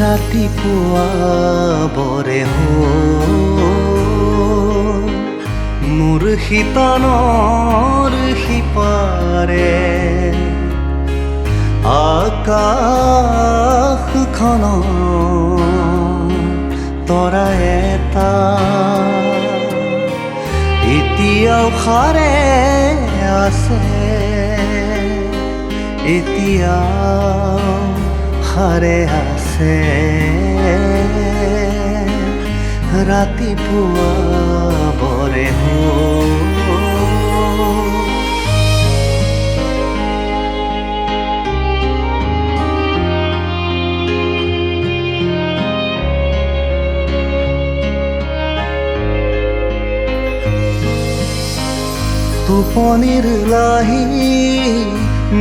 ৰাতিপুৱা বৰে হ'ল মোৰ শীতানৰ সিপাৰে আকাশখন তৰা এটা এতিয়াও সাৰে আছে, এতিয়াও সাৰে আছে। ৰাতিপুৱা বৰে হ'ল টোপনিৰ লাহি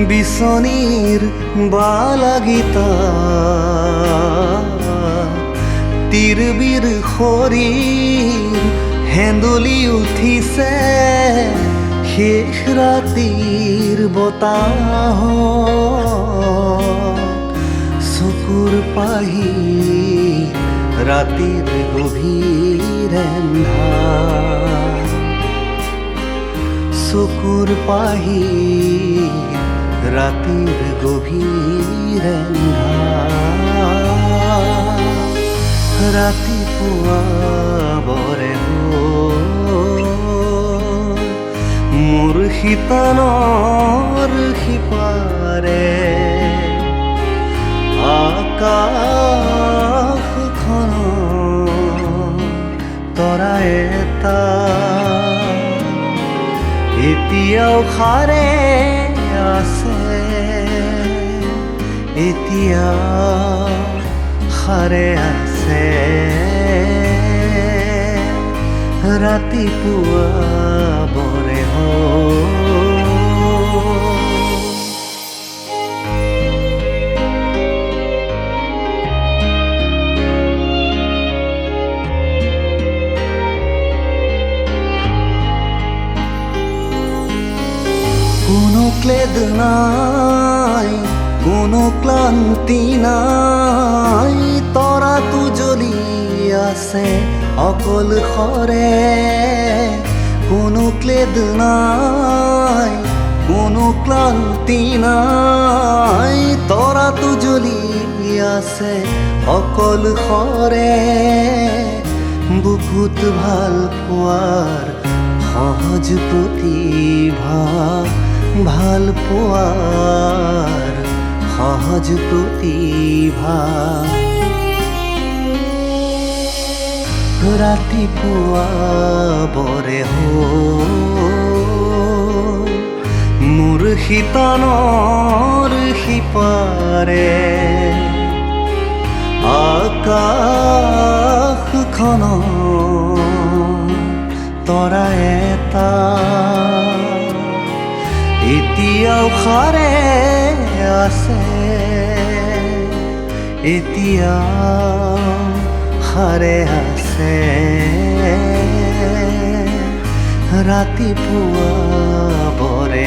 বিচনীৰ বালাগিতা তিৰবিৰ শৰীৰ হেন্দুলি উঠিছে শেষ ৰাতিৰ বতাহ চকুৰ পাহি ৰাতিৰ গভীৰ এন্ধাৰ, চকুৰ পাহি ৰাতিৰ গভীৰ এন্ধাৰ। ৰাতিপুৱা বৰে হ'ল মোৰ শীতানৰ সিপাৰে আকাশখন তৰা এটা এতিয়াও সাৰে আছে, এতিয়াও সাৰে আছে। ৰাতিপুৱা বৰে হ'ল কোনো ক্লেদ নাই, কোনো ক্লান্তি নাই, তৰাটো জ্বলি আছে অকলশৰে। কোনো ক্লেদ নাই, কোনো ক্লান্তি নাই, তৰাটো জ্বলি আছে অকলশৰে। বুকুত ভাল পোৱাৰ সহজ প্ৰতিভা, ভাল পোৱাৰ সহজ প্ৰতিভা। ৰাতিপুৱা বৰে হ'ল মোৰ শীতানৰ সিপাৰে আকাশখন তৰা এটা এতিয়াও সাৰে আছে, এতিয়াও সাৰে আছে। ৰাতিপুৱা বৰে